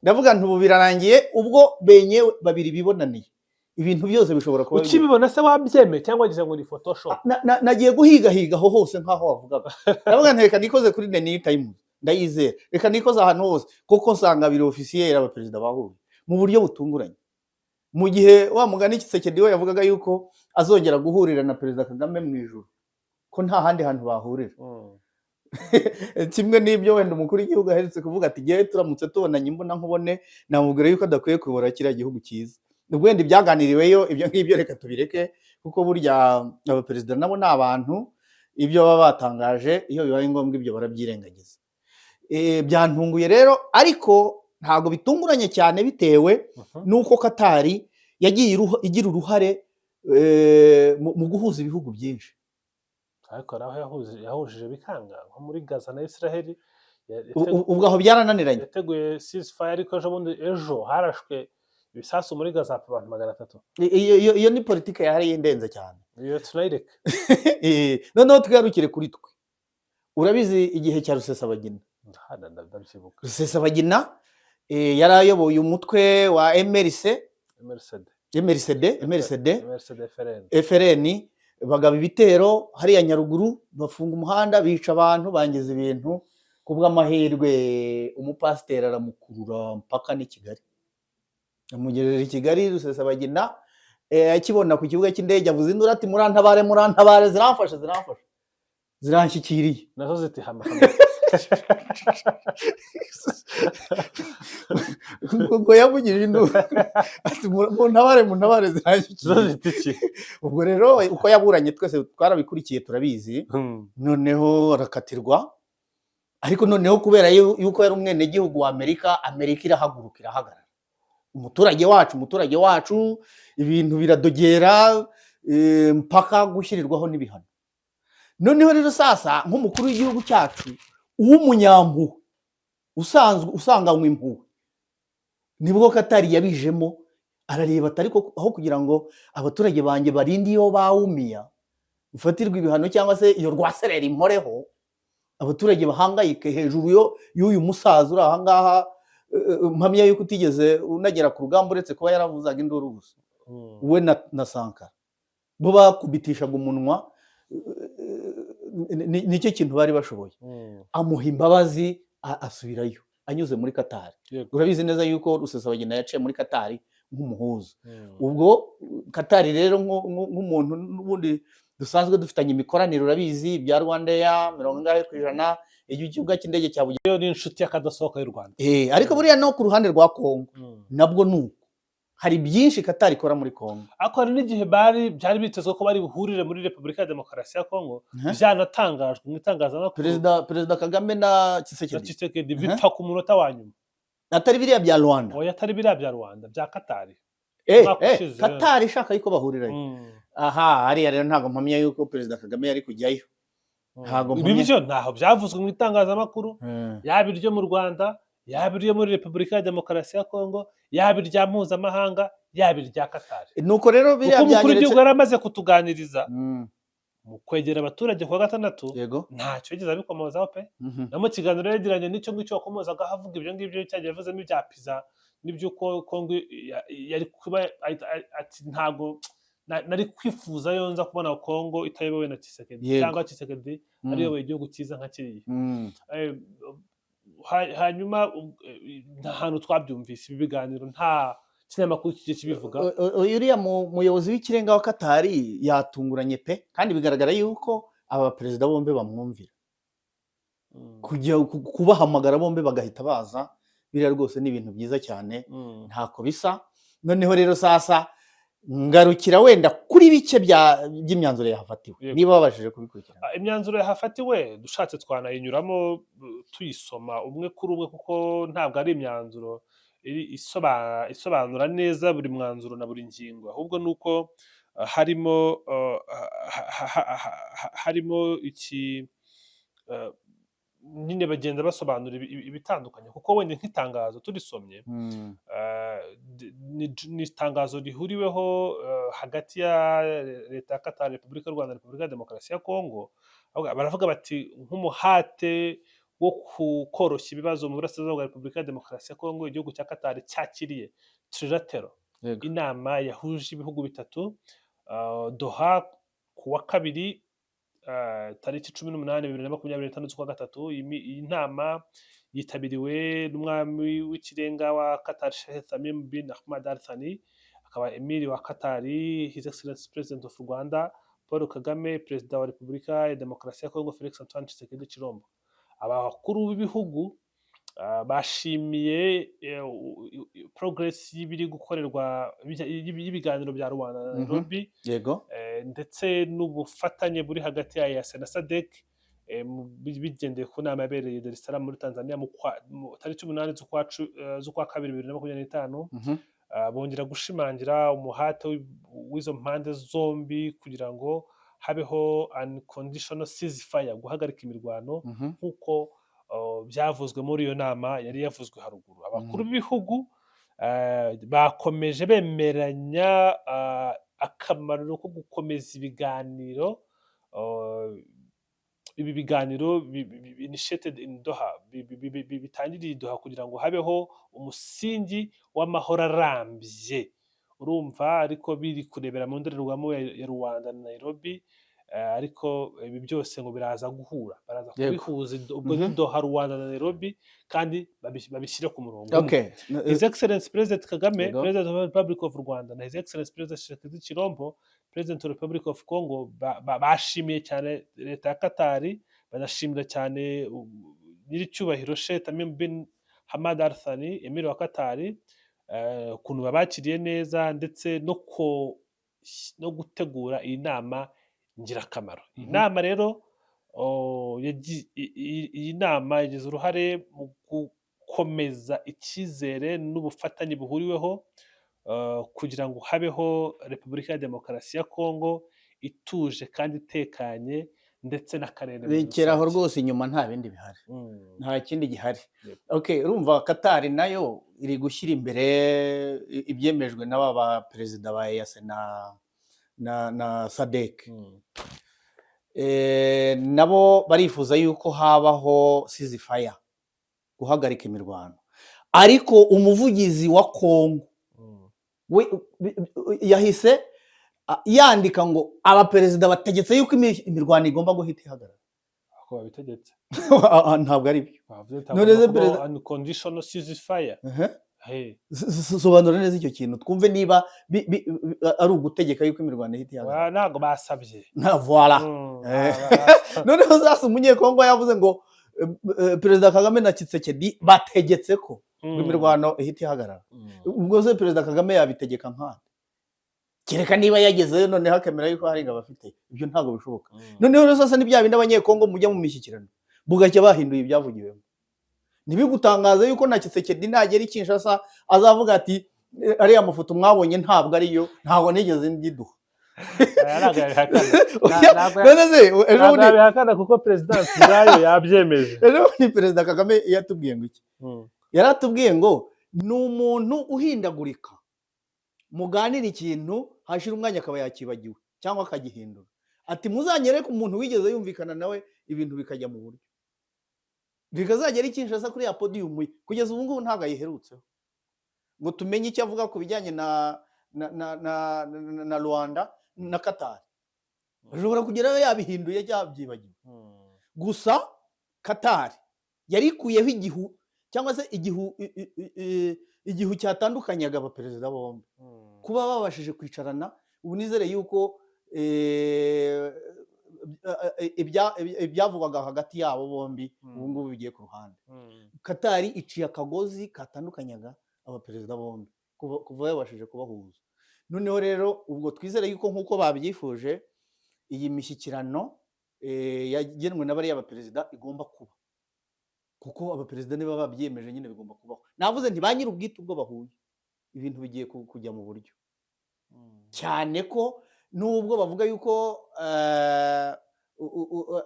ndavuga nti ubu birarangiye, ubwo benye babiri bibonaniye ibintu byose bishobora kuba. Ukibibona se wabyemeye cyangwa wagize ngo ni photoshop? Nagiye guhiga aho hose nkaho wavugaga, ndavuga nti reka nikoze kuri The New Times ndayizera, reka nikoze ahantu hose kuko nsanga biri officiel abaperezida bahuye mu buryo butunguranye, mu gihe wa mugani Tshisekedi we yavugaga yuko azongera guhurira na Perezida Kagame mu ijuru, ko nta handi hantu bahurira. Kimwe n'ibyo wenda umukuru w'igihugu aherutse kuvuga ati gihe turamutse tubonanye imbona nkubone, namubwira yuko adakwiye kuyobora kiriya gihugu cyiza. Wenda ibyaganiriweyo ibyo ngibyo reka tubireke, kuko burya abaperezida nabo ni abantu, ibyo baba batangaje iyo bibaye ngombwa ibyo barabyirengagiza. Byantunguye rero, ariko ntabwo bitunguranye cyane bitewe n'uko Katari yagiye igira uruhare mu guhuza ibihugu byinshi. Ariko naho yahujije bikanga, nko muri Gaza na Israel ubwo aho byarananiranye. Yateguye ceasefire, ariko ejo harashwe ibisasu muri Gaza abantu 300. Iyo ni politike yahari y'indenze cyane. Iyo tunayireka. Noneho tugarukire kuri twe. Urabizi igihe cya Rusesabagina. Rusesabagina yarayoboye umutwe wa FRN, bagaba ibitero hariya Nyaruguru, bafunga umuhanda, bica abantu, bangiza ibintu. Kubw'amahirwe umupasiteri aramukurura mpaka ni Kigali, amugerera i Kigali. Rusesabagina akibona ku kibuga cy'indege avuze induru ati murantabare, ziramfashe ziranshyikiriye, nazo ziti hama. ngo yavugije induru ati muntabare ziranshyikiriye. Ubwo rero uko yaburanye twese twarabikurikiye turabizi. Noneho arakatirwa, ariko noneho kubera yuko yari umwenegihugu wa Amerika irahaguruka irahagarara. Umuturage wacu ibintu biradogera mpaka gushyirirwaho n'ibihano. Noneho rero sasa nk'umukuru w'igihugu cyacu uw'umunyampuhwe usanganywe impuhwe, nibwo Katari yabijemo, arareba atari ko aho kugira ngo abaturage banjye barinde iyo bawumiya ufatirwa ibihano cyangwa se iyo rwaserera imporeho, abaturage bahangayike hejuru y'uyu musaza uri aha ngaha, mpamya yuko utigeze unagera ku rugamba uretse kuba yaravuzaga induru gusa, we na Sankara bo bakubitishaga umunwa. Nicyo kintu bari bashoboye. Amuha imbabazi asubirayo anyuze muri Katari. Urabizi neza yuko Rusesabagina yaciye muri Katari nk'umuhuza. Ubwo Katari rero nk'umuntu n'ubundi dusanzwe dufitanye imikoranire, urabizi bya Rwandair 90%, ikibuga cy'indege cya Bugesera ni inshuti y'akadasohoka y'u Rwanda. Ariko buriya no ku ruhande rwa Kongo nabwo nuko hari byinshi Katari ikora muri Kongo. Ariko hari n'igihe byari bitezwe ko bari buhurire muri Repubulika ya Demokarasi ya Kongo, byanatangajwe mu itangazamakuru. Perezida Kagame na Tshisekedi bipfa ku munota wa nyuma. Atari biriya bya Rwanda. Oya, atari biriya bya Rwanda, bya Katari. Katari ishaka yuko bahurirayo. Aha, hariya rero ntabwo mpamya yuko Perezida Kagame yari kujyayo. Ibyo ntaho byavuzwe mu itangazamakuru, yaba iryo mu Rwanda, yaba iryo muri Repubulika ya Demokarasi ya Kongo, yaba irya mpuzamahanga, yaba irya Katari. Nuko rero biriya byanyeretse, umukuru w'igihugu yari amaze kutuganiriza mu kwegera abaturage kuwa gatandatu, ntacyo yigeze abikomozaho pe. No mu kiganiro yagiranye n'icyo ngicyo wakomozaga havuga ibyo ngibyo cyagiye avuzemo ibya pizza n'iby'uko Kongo yari kuba ati ntago nari kwifuza yo nza kubona Kongo itayobowe na Tshisekedi, cyangwa Tshisekedi ariyoboye igihugu cyiza nka kiriya. Hanyuma nta hantu twabyumvise ibi biganiro, nta kinyamakuru kijye kibivuga. Uriya muyobozi w'ikirenga wa Katari yatunguranye pe, kandi bigaragara yuko aba perezida bombi bamwumvira kujya kubahamagara bombi bagahita baza biriya rwose ni ibintu byiza cyane ntako bisa. Noneho rero sasa ngarukira wenda kuri bike by'imyanzuro yahafatiwe niba babashije kubikurikirana. Imyanzuro yahafatiwe dushatse twanayinyuramo tuyisoma umwe kuri umwe kuko ntabwo ari imyanzuro isobanura neza buri mwanzuro na buri ngingo, ahubwo ni uko harimo iki nyine bagenda basobanura ibitandukanye kuko wenda nk'itangazo turisomye ni itangazo rihuriweho hagati ya leta ya Qatar, Repubulika y'u Rwanda, Repubulika ya Demokarasi ya Kongo. Baravuga bati nk'umuhate wo koroshya ibibazo mu burasirazuba bwa Repubulika ya Demokarasi ya Kongo, igihugu cya Qatar cyakiriye trilateral, inama yahuje ibihugu bitatu Doha ku wa kabiri tariki 18/2025 z'ukwa gatatu. Iyi nama yitabiriwe n'umwami w'ikirenga wa Qatar Sheikh Tamim bin Hamad Al Thani, akaba emiri wa Qatar, His Excellency President of Rwanda Paul Kagame, Perezida wa Repubulika ya Demokarasi ya Kongo Felix Antoine Tshisekedi Tshilombo. Abakuru b'ibihugu bashimiye progress y'ibiri gukorerwa y'ibiganiro bya Rwanda na Nairobi, ndetse n'ubufatanye buri hagati ya EAC na SADC bigendeye ku nama yabereye Dar es Salaam muri Tanzania mu tariki 8 z'ukwa kabiri 2025. Bongera gushimangira umuhate w'izo mpande zombi kugira ngo habeho unconditional ceasefire, guhagarika imirwano nk'uko byavuzwe muri iyo nama yari yavuzwe haruguru. Abakuru b'ibihugu bakomeje bemeranya akamaro ko gukomeza ibiganiro, ibi biganiro initiated in Doha, bitangiriye i Doha kugira ngo habeho umusingi w'amahoro arambye. Urumva ariko biri kurebera mu ndorerwamo ya Rwanda na Nairobi, ariko ibi byose ngo biraza guhura, baraza kubihuza ubwo ni Doha, Rwanda na Nairobi, kandi babishyire ku murongo. His Excellency President Kagame, President of the Republic of Rwanda, na His Excellency President Tshisekedi Tshilombo, President of the Republic of Congo, bashimiye cyane leta ya Qatar, banashimira cyane nyiricyubahiro Sheikh Tamim bin Hamad Al Thani, emiri wa Qatar, ukuntu babakiriye neza ndetse no gutegura iyi nama ngirakamaro. Iyi nama rero iyi nama yagize uruhare mu gukomeza icyizere n'ubufatanye buhuriweho kugira ngo habeho Repubulika ya Demokarasi ya Kongo ituje kandi itekanye, ndetse n'akarere bikeraho rwose inyuma nta bindi bihari, nta kindi gihari. Urumva Qatar nayo iri gushyira imbere ibyemejwe n'aba perezida ba EAC na SADC. Nabo barifuza yuko habaho ceasefire, guhagarika imirwano, ariko umuvugizi wa Kongo we yahise yandika ngo abaperezida bategetse yuko imirwano igomba guhita ihagarara. Ako babitegetse ntabwo ari byo. None se perezida unconditional ceasefire, sobanura neza icyo kintu twumve niba ari ugutegeka yuko imirwano ihita ihagarara. Ntabwo basabye. Voilà. Noneho sasa umunyekongo yavuze ngo Perezida Kagame na Tshisekedi bategetse ko imirwano ihita ihagarara. Ubwo se Perezida Kagame yabitegeka nkande? Kereka niba yagezeyo noneho akemera yuko hari ingabo afite. Ibyo ntabwo bishoboka. Noneho rero sasa n'ibya bindi abanyekongo mujya mu mishyikirano bugacya bahinduye ibyavugiwemo. Ntibigutangaza yuko na Tshisekedi nagera i Kinshasa azavuga ati ariya mafoto mwabonye ntabwo ariyo, ntabwo nigeze ndiduha. Ntabwo kuko perezidansi yayo yabyemeje. Rero ni Perezida Kagame yatubwiye ngo iki? Yaratubwiye ngo ni umuntu uhindagurika, muganira ikintu hashira umwanya akaba yakibagiwe cyangwa akagihindura. Ati muzanyere ku muntu wigeze yumvikana nawe ibintu bikajya mu buryo. Bikazagera i Kinshasa kuri ya podium kugeza ubu ngubu ntabwo ayiherutseho ngo tumenye icyo avuga ku bijyanye na Rwanda na Qatar. Ashobora kugerayo yabihinduye cyabyibagiwe. Gusa Qatar yarikuyeho igihu cyangwa se igihu cyatandukanyaga abaperezida bombi, kuba babashije kwicarana. Ubu nizere yuko ibyavugwaga hagati yabo bombi ubu ngubu bigiye ku ruhande. Katari iciye akagozi katandukanyaga abaperezida bombi kuva yabashije kubahuza. Noneho rero ubwo twizere yuko nk'uko babyifuje iyi mishyikirano yagenwe n'abariya abaperezida igomba kuba, kuko abaperezida niba babyiyemeje nyine bigomba kubaho. Navuze nti ba nyir'ubwite ubwo bahuye ibintu bigiye kujya mu buryo, cyane ko nubwo bavuga yuko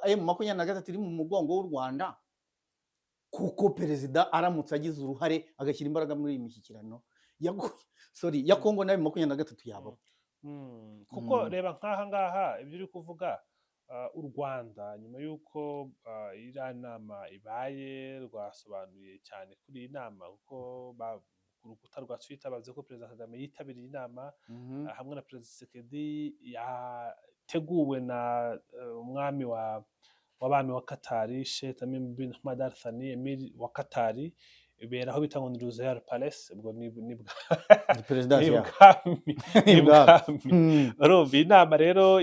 M23 iri mu mugongo w'u Rwanda, kuko perezida aramutse agize uruhare agashyira imbaraga muri iyi mishyikirano ya Kongo na M23 yabaho. Kuko reba nk'aha ngaha ibyo uri kuvuga, u Rwanda nyuma y'uko iriya nama ibaye rwasobanuye cyane kuri iyi nama, kuko ku rukuta rwa Twitter bavuze ko Perezida Kagame yitabiriye inama hamwe na Perezida Tshisekedi, yateguwe na umwami w'abami wa Katari, Sheikh Tamim bin Hamad Al Thani Emir wa Katari, ibera aho bita ngo ni Royal Palace, ubwo ni perezidansi urumva iyi nama rero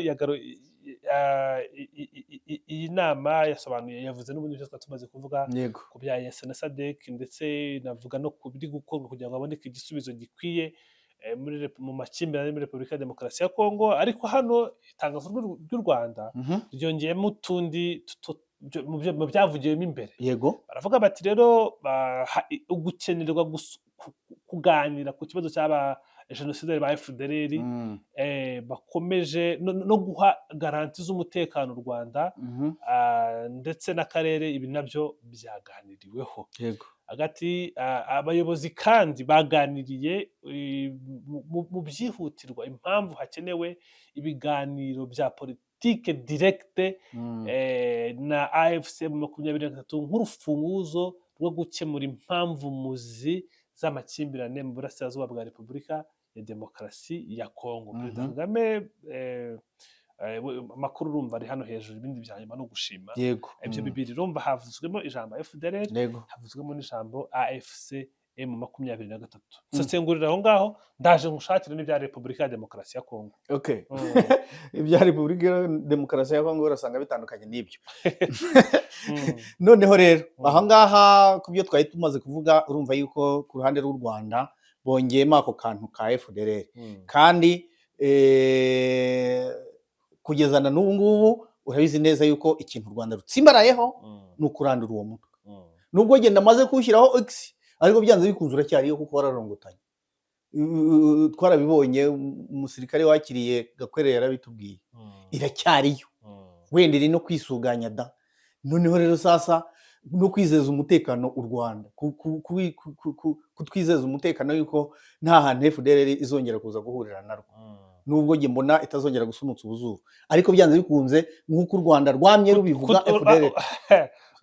iyi nama yasobanuye, yavuze n'ubundi byo tumaze kuvuga ku bya EAC na SADC, ndetse navuga no ku biri gukorwa kugira ngo haboneke igisubizo gikwiye mu makimbirane muri Repubulika ya Demokarasi ya Kongo. Ariko hano itangazo ry'u Rwanda ryongeyemo utundi mu byavugiwemo imbere. Yego, baravuga bati rero gukenerwa kuganira ku kibazo cy'aba genocideri ba FDLR, bakomeje no guha garanti z'umutekano u Rwanda ndetse n'akarere, ibi nabyo byaganiriweho hagati. Abayobozi kandi baganiriye mu byihutirwa, impamvu hakenewe ibiganiro bya politike directe na AFC 23 nk'urufunguzo rwo gukemura impamvu muzi z'amakimbirane mu burasirazuba bwa Repubulika ya Demokarasi ya Kongo. Perezida Kagame amakuru urumva ari hano hejuru, ibindi bya nyuma no gushima. Ibyo bibiri urumva havuzwemo ijambo FDLR, havuzwemo n'ijambo AFC M23. Sesengurira aho ngaho, ndaje ngushakire n'ibya Repubulika ya Demokarasi ya Kongo. Ibya Repubulika ya Demokarasi ya Kongo urasanga bitandukanye n'ibyo. Noneho rero aha ngaha ku byo twari tumaze kuvuga, urumva yuko ku ruhande rw'u Rwanda bongeyemo ako kantu ka FDLR, kandi kugezana n'ubu ngubu urabizi neza yuko ikintu u Rwanda rutsimbarayeho ni ukurandura uwo mutwe. Nubwo genda amaze kuwushyiraho X, ariko byanze bikunze uracyariyo kuko wararongotanye. Twarabibonye, umusirikare wakiriye Gakwere yarabitubwiye, iracyariyo, wenda iri no kwisuganya da. Noneho rero sasa no kwizeza umutekano u Rwanda, kutwizeza umutekano yuko nta hantu FDLR izongera kuza guhurira narwo, nubwo nge mbona itazongera gusunutsa ubuzuru, ariko byanze bikunze nk'uko u Rwanda rwamye rubivuga FDLR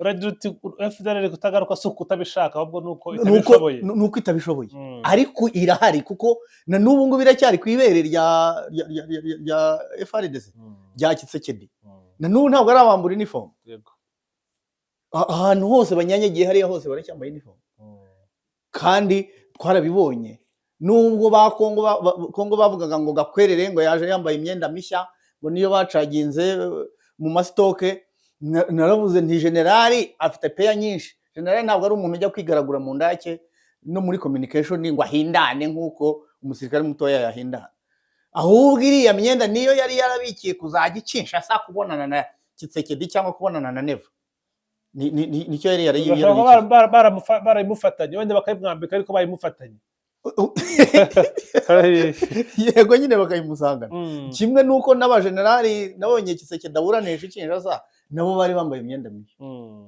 uragira uti FDLR kutagaruka si ukutabishaka, ahubwo nuko itabishoboye. Ariko irahari, kuko na n'ubu ngubu iracyari ku ibere rya FARDC rya Tshisekedi, na n'ubu ntabwo ari abambura uniform. Ahantu hose banyanyagiye hariya hose baracyambaye uniform, kandi twarabibonye. Nubwo ba Kongo bavugaga ngo Gakwerere ngo yaje yambaye imyenda mishya, ngo niyo bacaginze mu masitoke, naravuze nti generali afite peya nyinshi. Generali ntabwo ari umuntu ujya kwigaragura mu ndake no muri communication ngo ahindane nk'uko umusirikare mutoya yahindana. Ahubwo iriya myenda niyo yari yarabikiye kuzajya icisha asa kubonana na Tshisekedi cyangwa kubonana na Neva. Nicyo yari yarabikiye. Baramufatanye, wenda bakayimwambika ariko bayimufatanye. Yego nyine bakayimusangana. Kimwe nuko n'abagenerali nabonye Tshisekedi aburanisha Kinshasa nabo bari bambaye imyenda mishya.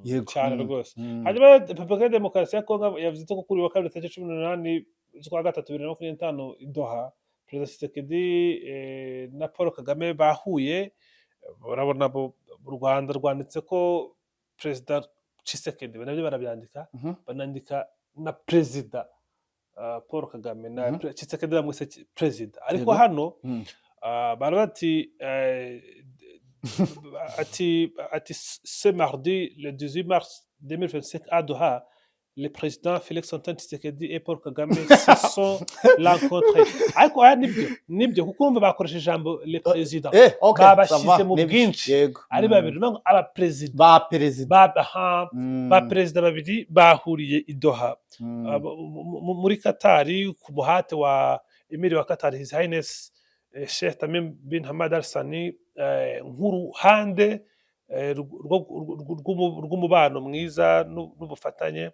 Yego cyane rwose. Hanyuma Repubulika ya Demokarasi ya Kongo yavuze ko kuri wa 18 z'ukwa gatatu 2025 i Doha, Perezida Tshisekedi na Paul Kagame bahuye. Urabona u Rwanda rwanditse ko Perezida Tshisekedi, nabyo barabyandika, banandika na Perezida Paul Kagame na Tshisekedi bamwise Perezida. Ariko hano barabati ati ce mardi le 18 mars 2025 à Doha, le président Félix Antoine Tshisekedi et Paul Kagame se sont rencontrés ariko aya nibyo kuko urumva bakoresheje ijambo le président okay, ça babashyize va, mu nibyo, bwinshi yego. ari babiri no abaperezida ba perezida ba perezida babiri bahuriye i Doha muri Katari ku muhate wa emiri wa Katari His Highness Sheikh Tamim bin Hamad Al Thani nk'uruhande rw'umubano mwiza n'ubufatanye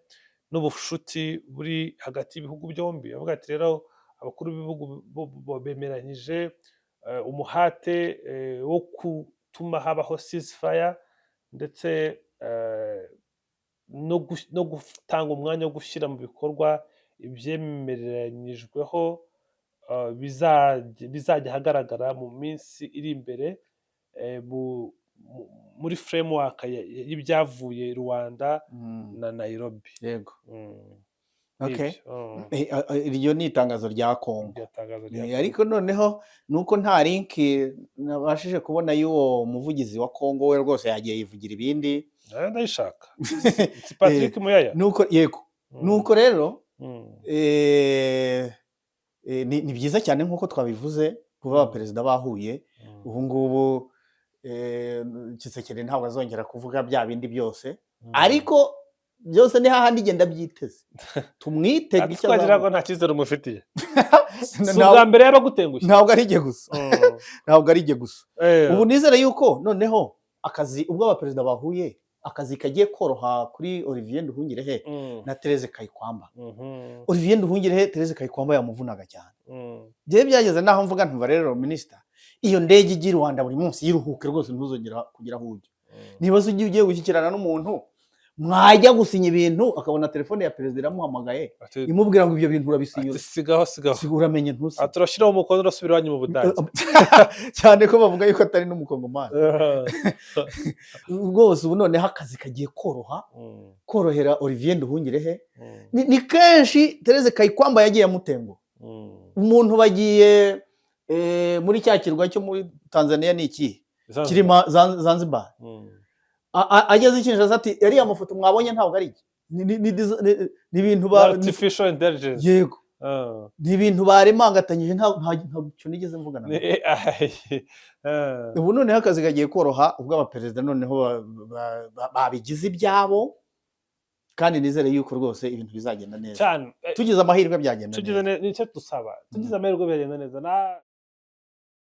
n'ubushuti buri hagati y'ibihugu byombi. Avuga ati rero abakuru b'ibihugu bemeranyije umuhate wo gutuma habaho ceasefire ndetse no gutanga umwanya wo gushyira mu bikorwa ibyemeranyijweho bizajya ahagaragara mu minsi iri imbere muri framework y'ibyavuye Rwanda na Nairobi. Yego. Okay. Iryo ni itangazo rya Kongo. Ariko noneho nuko nta link nabashije kubona y'uwo muvugizi wa Kongo, we rwose yagiye yivugira ibindi. Ndayishaka. Patrick Muyaya. Nuko yego. Nuko rero ni byiza cyane nkuko twabivuze kuba abaperezida bahuye. Ubu ngubu Tshisekedi ntabwo azongera kuvuga bya bindi byose, ariko byose ni hahandi igenda byiteze. Tumwitega icyo twagira ngo nta cyizere umufitiye. Ubwa mbere yabagutengushye. Ntabwo ari jye gusa. Ntabwo ari jye gusa. Ubu nizere yuko noneho akazi ubwo abaperezida bahuye akazi kagiye koroha kuri Olivier Nduhungirehe na Therese Kayikwamba. Olivier Nduhungirehe Therese Kayikwamba yamuvunaga cyane. Bye byageze naho mvuga ntumva rero minister, iyo ndege igira Rwanda buri munsi yiruhuke rwose ntuzongera kugira hujye. Nibaza ugiye gushyikirana n'umuntu mwajya gusinya ibintu akabona telefone ya perezida iramuhamagaye imubwira ngo ibyo bintu urabisinyura. Sigaho. Sigura menye ntusi. Turashiraho umukono urasubira wanyu mu Budage. Cyane ko bavuga yuko atari n'umukongomani. Rwose ubu noneho akazi kagiye korohera Olivier Nduhungirehe. Ni kenshi Therese Kayikwamba yagiye amutengo. Umuntu bagiye muri cya kirwa cyo muri Tanzania ni iki? Kirima Zanzibar. Ageze Kinshasa ati yari amafoto mwabonye ntabwo ari iki. Ni ibintu ba artificial intelligence. Yego. Ni ibintu baremangatanyije ntabwo cyo nigeze mvugana. Ubu noneho akazi kagiye koroha ubwo abaperezida noneho babigize ibyabo, kandi nizere yuko rwose ibintu bizagenda neza. Tugize amahirwe byagenda neza. Tugize nicyo dusaba. Tugize amahirwe byagenda neza.